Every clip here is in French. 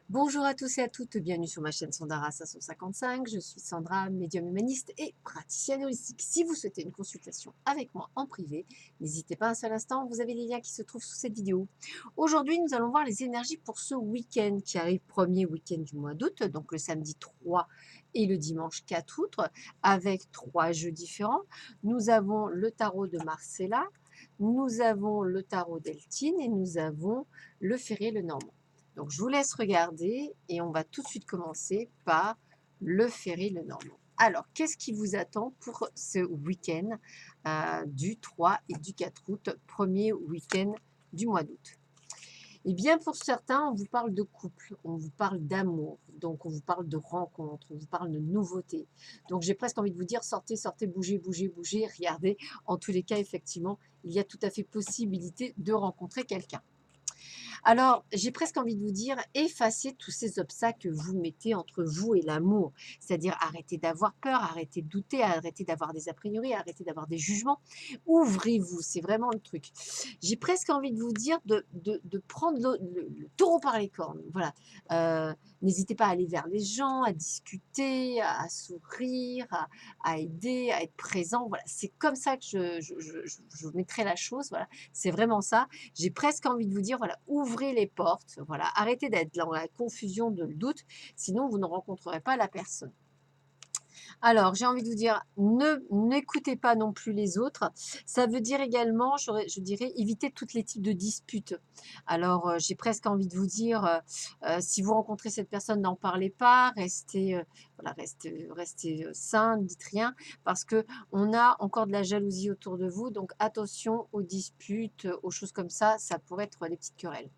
Bonjour à tous et à toutes, bienvenue sur ma chaîne Sandara 555. Je suis Sandra, médium humaniste et praticienne holistique. Si vous souhaitez une consultation avec moi en privé, n'hésitez pas un seul instant, vous avez les liens qui se trouvent sous cette vidéo. Aujourd'hui, nous allons voir les énergies pour ce week-end qui arrive, premier week-end du mois d'août, donc le samedi 3 et le dimanche 4 août, avec 3 jeux différents. Nous avons le tarot de Marcella, nous avons le tarot d'Eltine et nous avons le Ferré le Normand. Donc, je vous laisse regarder et on va tout de suite commencer par le Ferré le Normand. Alors, qu'est-ce qui vous attend pour ce week-end du 3 et du 4 août, premier week-end du mois d'août? Eh bien, pour certains, on vous parle de couple, on vous parle d'amour, donc on vous parle de rencontres, on vous parle de nouveautés. Donc, j'ai presque envie de vous dire, sortez, sortez, bougez, bougez, bougez, regardez. En tous les cas, effectivement, il y a tout à fait possibilité de rencontrer quelqu'un. Alors, j'ai presque envie de vous dire, effacez tous ces obstacles que vous mettez entre vous et l'amour. C'est-à-dire, arrêtez d'avoir peur, arrêtez de douter, arrêtez d'avoir des a priori, arrêtez d'avoir des jugements. Ouvrez-vous, c'est vraiment le truc. J'ai presque envie de vous dire de prendre le taureau par les cornes. Voilà. N'hésitez pas à aller vers les gens, à discuter, à sourire, à aider, à être présent. Voilà, c'est comme ça que je mettrai la chose. Voilà, c'est vraiment ça. J'ai presque envie de vous dire, voilà, ouvrez les portes, voilà, arrêtez d'être dans la confusion de le doute, sinon vous ne rencontrerez pas la personne. Alors, j'ai envie de vous dire, n'écoutez pas non plus les autres. Ça veut dire également, je dirais, éviter tous les types de disputes. Alors, j'ai presque envie de vous dire, si vous rencontrez cette personne, n'en parlez pas, restez, voilà, restez sain, ne dites rien, parce que on a encore de la jalousie autour de vous. Donc, attention aux disputes, aux choses comme ça pourrait être des petites querelles.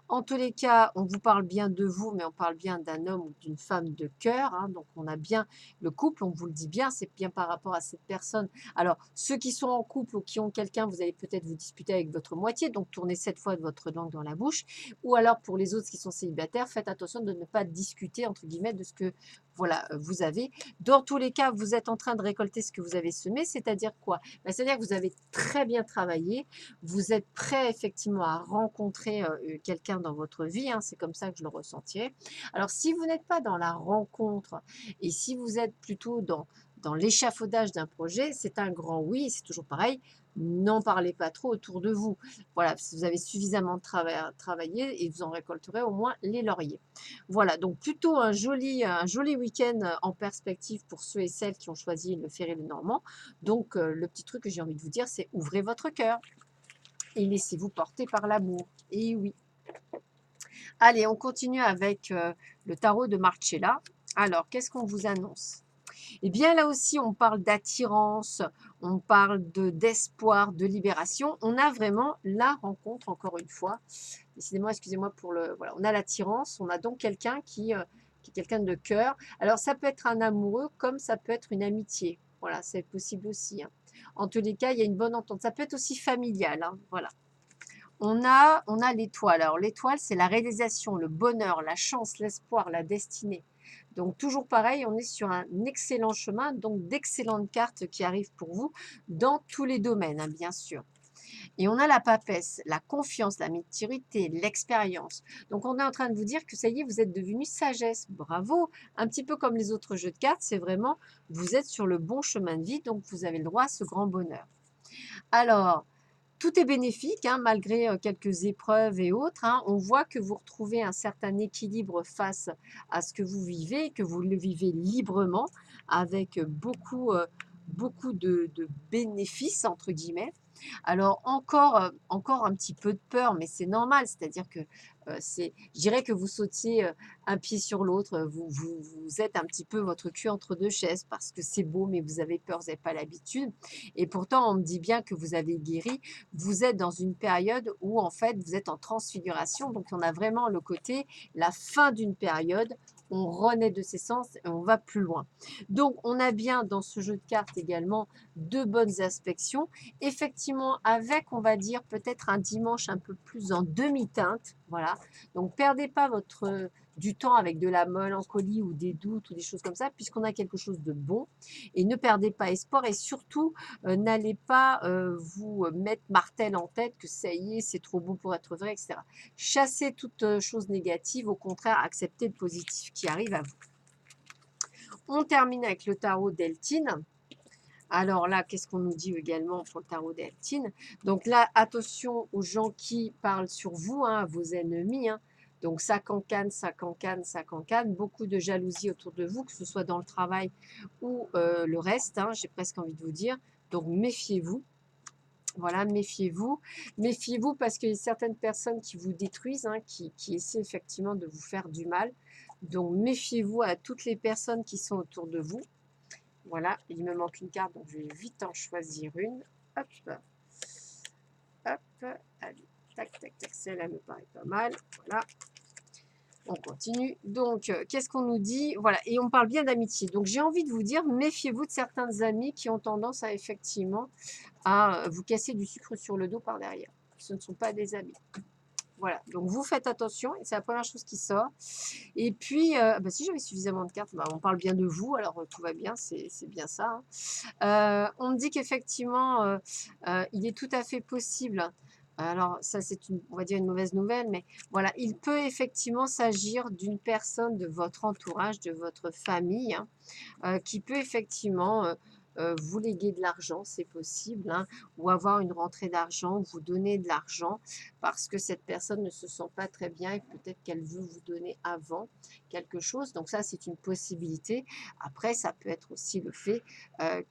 En tous les cas, on vous parle bien de vous, mais on parle bien d'un homme ou d'une femme de cœur, hein, donc on a bien le couple, on vous le dit bien, c'est bien par rapport à cette personne. Alors, ceux qui sont en couple ou qui ont quelqu'un, vous allez peut-être vous disputer avec votre moitié, donc tournez 7 fois votre langue dans la bouche. Ou alors, pour les autres qui sont célibataires, faites attention de ne pas discuter, entre guillemets, de ce que voilà, vous avez. Dans tous les cas, vous êtes en train de récolter ce que vous avez semé, c'est-à-dire quoi? Ben, c'est-à-dire que vous avez très bien travaillé, vous êtes prêt effectivement à rencontrer quelqu'un dans votre vie, hein, c'est comme ça que je le ressentirais. Alors, si vous n'êtes pas dans la rencontre et si vous êtes plutôt dans l'échafaudage d'un projet, c'est un grand oui, c'est toujours pareil. N'en parlez pas trop autour de vous. Voilà, si vous avez suffisamment travaillé et vous en récolterez au moins les lauriers. Voilà, donc plutôt un joli week-end en perspective pour ceux et celles qui ont choisi le Ferré le Normand. Donc, le petit truc que j'ai envie de vous dire, c'est ouvrez votre cœur et laissez-vous porter par l'amour. Et oui. Allez, on continue avec le tarot de Marcella. Alors, qu'est-ce qu'on vous annonce? Eh bien, là aussi, on parle d'attirance, on parle d'espoir, de libération. On a vraiment la rencontre, encore une fois. Décidément, excusez-moi pour le... Voilà, on a l'attirance, on a donc quelqu'un qui est quelqu'un de cœur. Alors, ça peut être un amoureux comme ça peut être une amitié. Voilà, c'est possible aussi, hein. En tous les cas, il y a une bonne entente. Ça peut être aussi familial, hein, voilà. On a l'étoile. Alors l'étoile, c'est la réalisation, le bonheur, la chance, l'espoir, la destinée. Donc toujours pareil, on est sur un excellent chemin, donc d'excellentes cartes qui arrivent pour vous dans tous les domaines, hein, bien sûr. Et on a la papesse, la confiance, la maturité, l'expérience. Donc on est en train de vous dire que ça y est, vous êtes devenu sagesse. Bravo. Un petit peu comme les autres jeux de cartes, c'est vraiment, vous êtes sur le bon chemin de vie, donc vous avez le droit à ce grand bonheur. Alors, tout est bénéfique, hein, malgré quelques épreuves et autres, hein. On voit que vous retrouvez un certain équilibre face à ce que vous vivez, que vous le vivez librement, avec beaucoup de bénéfices, entre guillemets. Alors encore un petit peu de peur, mais c'est normal, c'est-à-dire que je dirais que vous sautiez un pied sur l'autre, vous êtes un petit peu votre cul entre deux chaises parce que c'est beau, mais vous avez peur, vous n'avez pas l'habitude. Et pourtant, on me dit bien que vous avez guéri. Vous êtes dans une période où en fait vous êtes en transfiguration, donc on a vraiment le côté, la fin d'une période, on renaît de ses sens et on va plus loin. Donc on a bien dans ce jeu de cartes également de bonnes aspections. Effectivement, avec, on va dire, peut-être un dimanche un peu plus en demi-teinte. Voilà. Donc, perdez pas du temps avec de la mélancolie ou des doutes ou des choses comme ça, puisqu'on a quelque chose de bon. Et ne perdez pas espoir et surtout, n'allez pas vous mettre martel en tête que ça y est, c'est trop beau pour être vrai, etc. Chassez toute chose négative, au contraire, acceptez le positif qui arrive à vous. On termine avec le tarot d'Eltine. Alors là, qu'est-ce qu'on nous dit également pour le tarot d'Eltine? Donc là, attention aux gens qui parlent sur vous, hein, vos ennemis. Hein. Donc ça cancane, ça cancane, ça cancane. Beaucoup de jalousie autour de vous, que ce soit dans le travail ou le reste, hein, j'ai presque envie de vous dire. Donc méfiez-vous. Voilà, méfiez-vous. Méfiez-vous parce qu'il y a certaines personnes qui vous détruisent, hein, qui essaient effectivement de vous faire du mal. Donc méfiez-vous à toutes les personnes qui sont autour de vous. Voilà, il me manque une carte, donc je vais vite en choisir une. Hop, hop, allez, tac, tac, tac, celle-là me paraît pas mal. Voilà, on continue. Donc, qu'est-ce qu'on nous dit? Voilà, et on parle bien d'amitié. Donc, j'ai envie de vous dire, méfiez-vous de certains amis qui ont tendance à effectivement à vous casser du sucre sur le dos par derrière. Ce ne sont pas des amis. Voilà, donc vous faites attention, et c'est la première chose qui sort. Et puis, bah, si j'avais suffisamment de cartes, bah, on parle bien de vous, alors tout va bien, c'est bien ça. Hein. On me dit qu'effectivement, il est tout à fait possible. Alors ça, c'est on va dire une mauvaise nouvelle, mais voilà, il peut effectivement s'agir d'une personne de votre entourage, de votre famille, hein, qui peut effectivement vous léguer de l'argent, c'est possible, hein, ou avoir une rentrée d'argent, vous donner de l'argent parce que cette personne ne se sent pas très bien et peut-être qu'elle veut vous donner avant quelque chose. Donc ça, c'est une possibilité. Après, ça peut être aussi le fait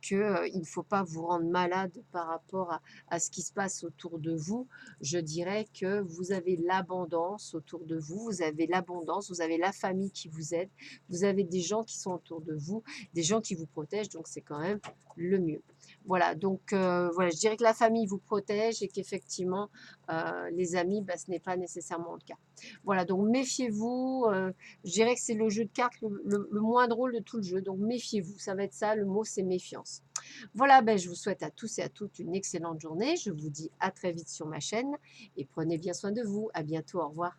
qu'il ne faut pas vous rendre malade par rapport à ce qui se passe autour de vous. Je dirais que vous avez l'abondance autour de vous, vous avez l'abondance, vous avez la famille qui vous aide, vous avez des gens qui sont autour de vous, des gens qui vous protègent, donc c'est quand même le mieux. Voilà, donc voilà, je dirais que la famille vous protège et qu'effectivement, les amis, bah, ce n'est pas nécessairement le cas. Voilà, donc méfiez-vous. Je dirais que c'est le jeu de cartes le moins drôle de tout le jeu, donc méfiez-vous. Ça va être ça, le mot c'est méfiance. Voilà, ben, je vous souhaite à tous et à toutes une excellente journée. Je vous dis à très vite sur ma chaîne et prenez bien soin de vous. À bientôt, au revoir.